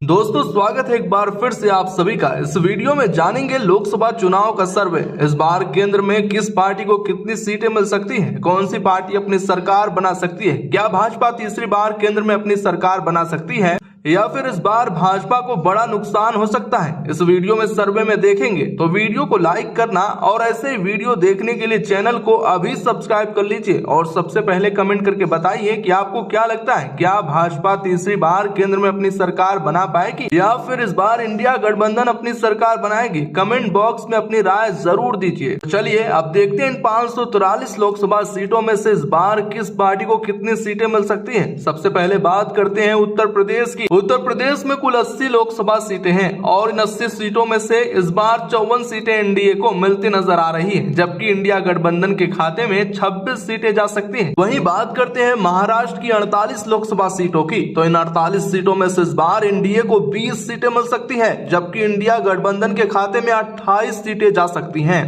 दोस्तों स्वागत है एक बार फिर से आप सभी का। इस वीडियो में जानेंगे लोकसभा चुनाव का सर्वे। इस बार केंद्र में किस पार्टी को कितनी सीटें मिल सकती हैं, कौन सी पार्टी अपनी सरकार बना सकती है, क्या भाजपा तीसरी बार केंद्र में अपनी सरकार बना सकती है या फिर इस बार भाजपा को बड़ा नुकसान हो सकता है, इस वीडियो में सर्वे में देखेंगे। तो वीडियो को लाइक करना और ऐसे वीडियो देखने के लिए चैनल को अभी सब्सक्राइब कर लीजिए और सबसे पहले कमेंट करके बताइए कि आपको क्या लगता है, क्या भाजपा तीसरी बार केंद्र में अपनी सरकार बना पाएगी या फिर इस बार इंडिया गठबंधन अपनी सरकार बनाएगी। कमेंट बॉक्स में अपनी राय जरूर दीजिए। चलिए अब देखते हैं इन 543 लोकसभा सीटों में से इस बार किस पार्टी को कितनी सीटें मिल सकती है। सबसे पहले बात करते हैं उत्तर प्रदेश की। उत्तर प्रदेश में कुल 80 लोकसभा सीटें हैं और इन 80 सीटों में से इस बार 54 सीटें एनडीए को मिलती नजर आ रही हैं, जबकि इंडिया गठबंधन के खाते में 26 सीटें जा सकती हैं। वहीं बात करते हैं महाराष्ट्र की 48 लोकसभा सीटों की, तो इन 48 सीटों में से इस बार एनडीए को 20 सीटें मिल सकती है, जबकि इंडिया गठबंधन के खाते में 28 सीटें जा सकती हैं।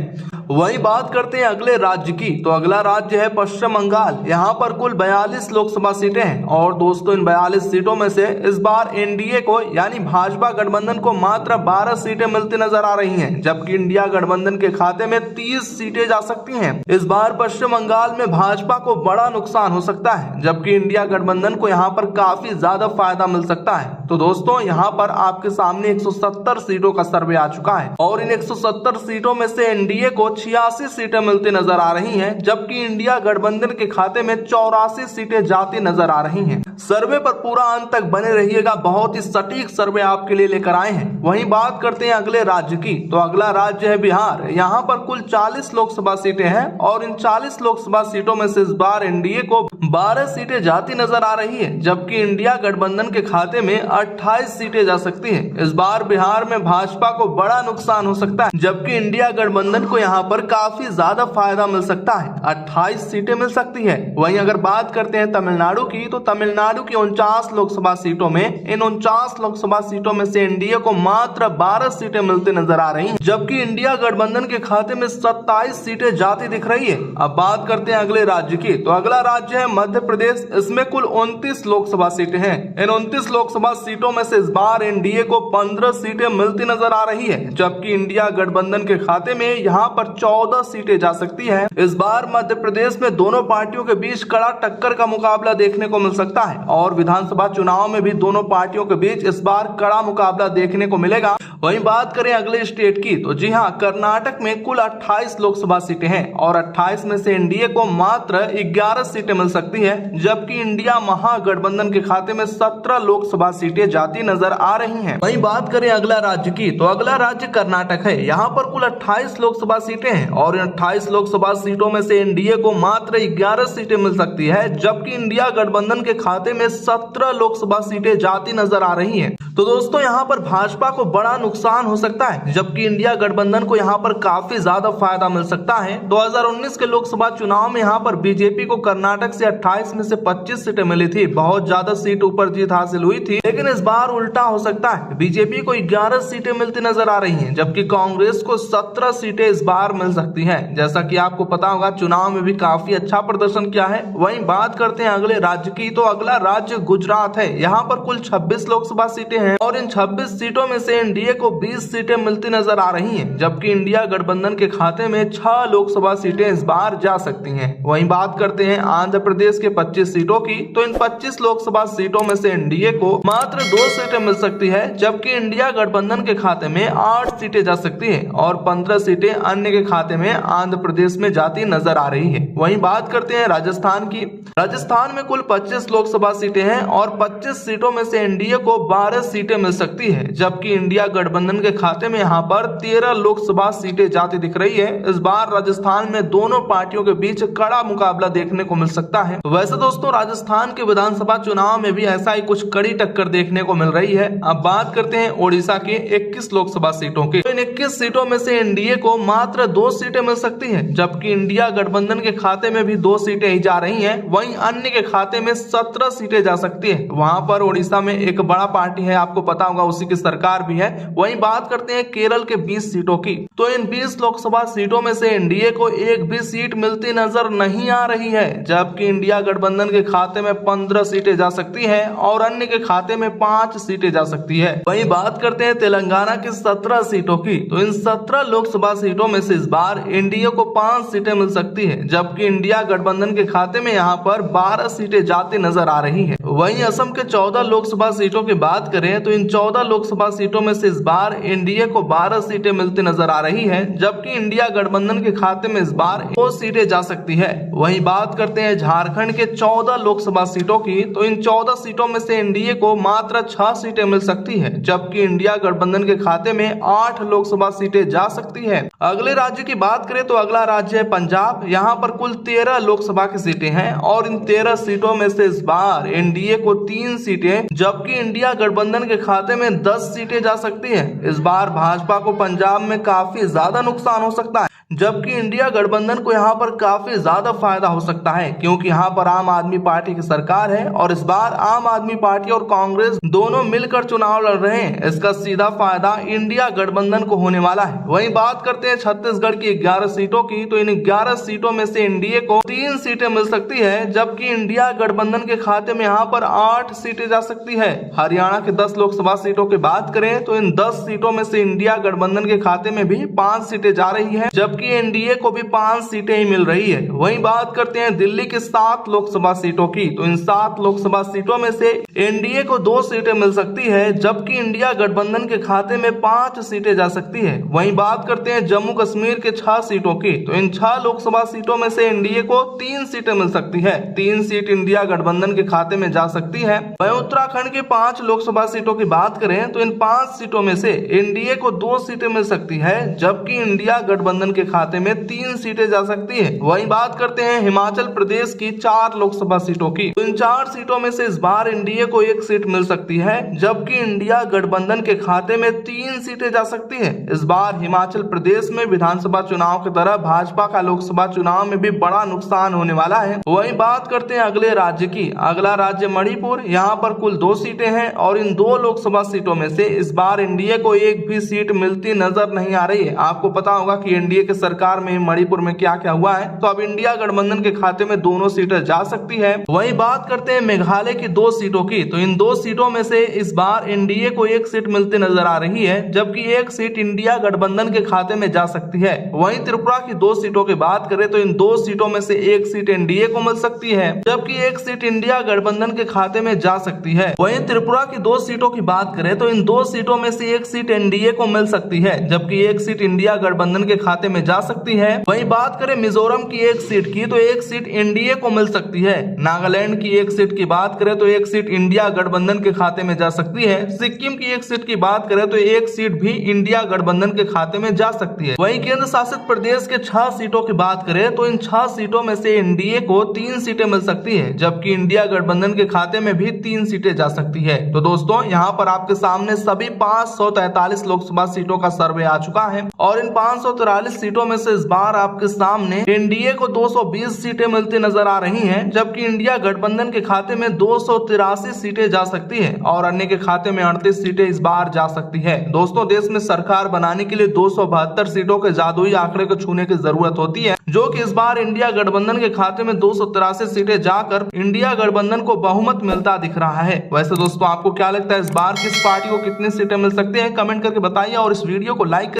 वहीं बात करते हैं अगले राज्य की, तो अगला राज्य है पश्चिम बंगाल। यहाँ पर कुल 42 लोकसभा सीटें हैं और दोस्तों इन 42 सीटों में से इस बार एनडीए को यानी भाजपा गठबंधन को मात्र 12 सीटें मिलती नजर आ रही हैं, जबकि इंडिया गठबंधन के खाते में 30 सीटें जा सकती हैं। इस बार पश्चिम बंगाल में भाजपा को बड़ा नुकसान हो सकता है, जबकि इंडिया गठबंधन को यहाँ पर काफी ज्यादा फायदा मिल सकता है। तो दोस्तों यहाँ पर आपके सामने 170 सीटों का सर्वे आ चुका है और इन 170 सीटों में से एनडीए को 86 सीटें मिलती नजर आ रही हैं, जबकि इंडिया गठबंधन के खाते में 84 सीटें जाती नजर आ रही हैं। सर्वे पर पूरा अंत तक बने रहिएगा, बहुत ही सटीक सर्वे आपके लिए लेकर आए हैं। वहीं बात करते हैं अगले राज्य की, तो अगला राज्य है बिहार। यहाँ पर कुल 40 लोकसभा सीटें हैं और इन 40 लोकसभा सीटों में से इस बार एनडीए को 12 सीटें जाती नजर आ रही है, जबकि इंडिया गठबंधन के खाते में 28 सीटें जा सकती हैं। इस बार बिहार में भाजपा को बड़ा नुकसान हो सकता है, जबकि इंडिया गठबंधन को यहाँ पर काफी ज्यादा फायदा मिल सकता है, 28 सीटें मिल सकती है। वहीं अगर बात करते हैं तमिलनाडु की, तो तमिलनाडु की 49 लोकसभा सीटों में इन 49 लोकसभा सीटों में से एनडीए को मात्र 12 सीटें मिलती नजर आ रही हैं, जबकि इंडिया गठबंधन के खाते में 27 सीटें जाती दिख रही है। अब बात करते हैं अगले राज्य की, तो अगला राज्य है मध्य प्रदेश। इसमें कुल 29 लोकसभा सीटें हैं। इन 29 लोकसभा सीटों में से इस बार एनडीए को 15 सीटें मिलती नजर आ रही है, जबकि इंडिया गठबंधन के खाते में यहाँ पर 14 सीटें जा सकती है। इस बार मध्य प्रदेश में दोनों पार्टियों के बीच कड़ा टक्कर का मुकाबला देखने को मिल सकता है और विधानसभा चुनाव में भी दोनों पार्टियों के बीच इस बार कड़ा मुकाबला देखने को मिलेगा। वहीं बात करें अगले स्टेट की, तो जी हाँ, कर्नाटक में कुल 28 लोकसभा सीटें हैं और 28 में से एनडीए को मात्र 11 सीटें मिल सकती है, जबकि इंडिया महागठबंधन के खाते में 17 लोकसभा सीटें जाती नजर आ रही हैं। वहीं बात करें अगला राज्य की, तो अगला राज्य कर्नाटक है। यहाँ पर कुल 28 लोकसभा सीटें हैं और इन 28 लोकसभा सीटों में से एनडीए को मात्र 11 सीटें मिल सकती है, जबकि इंडिया गठबंधन के खाते में 17 लोकसभा सीटें जाती नजर आ रही हैं। तो दोस्तों यहाँ पर भाजपा को बड़ा नुकसान हो सकता है, जबकि इंडिया गठबंधन को यहाँ पर काफी ज्यादा फायदा मिल सकता है। 2019 के लोकसभा चुनाव में यहाँ पर बीजेपी को कर्नाटक से 28 में से 25 सीटें मिली थी, बहुत ज्यादा सीट ऊपर जीत हासिल हुई थी, लेकिन इस बार उल्टा हो सकता है। बीजेपी को 11 सीटें मिलती नजर आ रही हैं, जबकि कांग्रेस को 17 सीटें इस बार मिल सकती हैं, जैसा कि आपको पता होगा चुनाव में भी काफी अच्छा प्रदर्शन किया है। वहीं बात करते हैं अगले राज्य की, तो अगला राज्य गुजरात है। यहाँ पर कुल 26 लोकसभा सीटें हैं और इन 26 सीटों में से एनडीए को 20 सीटें मिलती नजर आ रही हैं, जबकि इंडिया गठबंधन के खाते में 6 लोकसभा सीटें इस बार जा सकती हैं। वहीं बात करते हैं आंध्र प्रदेश के 25 सीटों की, तो इन 25 लोकसभा सीटों में से एनडीए को मात्र 2 सीटें मिल सकती है, जबकि इंडिया गठबंधन के खाते में 8 सीटें जा सकती है और 15 सीटें अन्य के खाते में आंध्र प्रदेश में जाती नजर आ रही है। वहीं बात करते हैं राजस्थान की। राजस्थान में कुल 25 लोकसभा सीटें हैं और 25 सीटों में से एनडीए को 12 सीटें मिल सकती है, जबकि इंडिया गठबंधन के खाते में यहाँ पर 13 लोकसभा सीटें जाती दिख रही है। इस बार राजस्थान में दोनों पार्टियों के बीच कड़ा मुकाबला देखने को मिल सकता है। वैसे दोस्तों राजस्थान के विधानसभा चुनाव में भी ऐसा ही कुछ कड़ी टक्कर देखने को मिल रही है। अब बात करते हैं ओडिशा की 21 लोकसभा सीटों की। इन 21 सीटों में से एनडीए को मात्र 2 सीटें मिल सकती है, जबकि इंडिया गठबंधन के खाते में भी 2 सीटें ही जा रही है। वहीं अन्य के खाते में 17 सीटें जा सकती है। वहां पर ओडिशा में एक बड़ा पार्टी है आपको पता होगा उसी की सरकार भी है। वहीं बात करते हैं केरल के 20 सीटों की, तो इन 20 लोकसभा सीटों में से एनडीए को एक भी सीट मिलती नजर नहीं आ रही है, जबकि इंडिया गठबंधन के खाते में 15 सीटें जा सकती है और अन्य के खाते में 5 सीटें जा सकती है। वहीं बात करते हैं तेलंगाना की 17 सीटों की, तो इन 17 लोकसभा सीटों में से इस बार एनडीए को 5 सीटें मिल सकती है, जबकि इंडिया गठबंधन के खाते में यहाँ पर 12 सीटें जाती नजर आ रही है। वहीं असम के 14 लोकसभा सीटों की बात करें तो इन 14 लोकसभा सीटों में से इस बार एनडीए को 12 सीटें मिलती नजर आ रही है, जबकि इंडिया गठबंधन के खाते में इस बार 2 सीटें जा सकती है। वहीं बात करते हैं झारखंड के 14 लोकसभा सीटों की, तो इन 14 सीटों में से एनडीए को मात्र 6 सीटें मिल सकती है, जबकि इंडिया गठबंधन के खाते में 8 लोकसभा सीटें जा सकती है। अगले राज्य की बात करें तो अगला राज्य है पंजाब। यहाँ पर कुल 13 लोकसभा की सीटें हैं और इन 13 सीटों में से इस बार एनडीए को 3 सीटें, जबकि इंडिया गठबंधन के खाते में 10 सीटें जा सकती है। इस बार भाजपा को पंजाब में काफी ज्यादा नुकसान हो सकता है, जबकि इंडिया गठबंधन को यहाँ पर काफी ज्यादा फायदा हो सकता है, क्योंकि यहाँ पर आम आदमी पार्टी की सरकार है और इस बार आम आदमी पार्टी और कांग्रेस दोनों मिलकर चुनाव लड़ रहे हैं। इसका सीधा फायदा इंडिया गठबंधन को होने वाला है। वहीं बात करते हैं छत्तीसगढ़ की 11 सीटों की, तो इन 11 सीटों में से एनडीए को 3 सीटें मिल सकती है, जबकि इंडिया गठबंधन के खाते में यहाँ पर 8 सीटें जा सकती है। हरियाणा की 10 लोकसभा सीटों की बात करें तो इन 10 सीटों में से इंडिया गठबंधन के खाते में भी 5 सीटें जा रही है, जबकि एनडीए को भी 5 सीटें ही मिल रही है। वहीं बात करते हैं दिल्ली की 7 लोकसभा सीटों की, तो इन 7 लोकसभा सीटों में से एनडीए को 2 सीटें मिल सकती है, जबकि इंडिया गठबंधन के खाते में 5 सीटें जा सकती है। वहीं बात करते हैं जम्मू कश्मीर के 6 सीटों की, तो इन 6 लोकसभा सीटों में से एनडीए को 3 सीटें मिल सकती है। 3 सीट इंडिया गठबंधन के खाते में जा सकती है। वहीं उत्तराखंड की 5 लोकसभा सीटों की बात करें तो इन 5 सीटों में से एनडीए को 2 सीटें मिल सकती है, जबकि इंडिया गठबंधन के खाते में 3 सीटें जा सकती है। वहीं बात करते हैं हिमाचल प्रदेश की 4 लोकसभा सीटों की, तो इन 4 सीटों में से इस बार एनडीए को 1 सीट मिल सकती है, जबकि इंडिया गठबंधन के खाते में 3 सीटें जा सकती है। इस बार हिमाचल प्रदेश में विधानसभा चुनाव की तरह भाजपा का लोकसभा चुनाव में भी बड़ा नुकसान होने वाला है। वहीं बात करते हैं अगले राज्य की। अगला राज्य मणिपुर, यहाँ पर कुल 2 सीटें हैं और इन 2 लोकसभा सीटों में से इस बार एनडीए को 1 भी सीट मिलती नजर नहीं आ रही है। आपको पता होगा कि एनडीए की सरकार में मणिपुर में क्या क्या हुआ है, तो अब इंडिया गठबंधन के खाते में दोनों सीटें जा सकती है। वहीं बात करते हैं मेघालय की 2 सीटों की, तो इन 2 सीटों में से इस बार एनडीए को 1 सीट मिलती नजर आ रही है, जबकि 1 सीट इंडिया गठबंधन के खाते में जा सकती है। वहीं त्रिपुरा की 2 सीटों की बात करें तो इन 2 सीटों में से 1 सीट एनडीए को मिल सकती है, जबकि 1 सीट इंडिया गठबंधन के खाते में जा सकती है। वहीं त्रिपुरा की 2 सीटों की बात करें तो इन 2 सीटों में से 1 सीट एनडीए को मिल सकती है, जबकि 1 सीट इंडिया गठबंधन के खाते में जा सकती है। वहीं बात करें मिजोरम की 1 सीट की, तो 1 सीट एनडीए को मिल सकती है। नागालैंड की 1 सीट की बात करें तो 1 सीट इंडिया गठबंधन के खाते में जा सकती है। सिक्किम की 1 सीट की बात करें तो 1 सीट भी इंडिया गठबंधन के खाते में जा सकती है। वहीं केंद्र शासित प्रदेश के 6 सीटों की बात करें तो इन 6 सीटों में से एनडीए को 3 सीटें मिल सकती है, जबकि इंडिया गठबंधन के खाते में भी 3 सीटें जा सकती है। तो दोस्तों यहाँ पर आपके सामने सभी 543 लोकसभा सीटों का सर्वे आ चुका है और इन 543 सीटों में से इस बार आपके सामने एनडीए को 220 सीटें मिलती नजर आ रही हैं, जबकि इंडिया गठबंधन के खाते में 283 सीटें जा सकती है और अन्य के खाते में 38 सीटें इस बार जा सकती है। दोस्तों देश में सरकार बनाने के लिए 272 सीटों के जादुई आंकड़े को छूने की जरूरत होती है, जो कि इस बार इंडिया गठबंधन के खाते में 283 सीटें जाकर इंडिया गठबंधन को बहुमत मिलता दिख रहा है। वैसे दोस्तों आपको क्या लगता है इस बार किस पार्टी को कितनी सीटें मिल सकती है, कमेंट करके बताइए और इस वीडियो को लाइक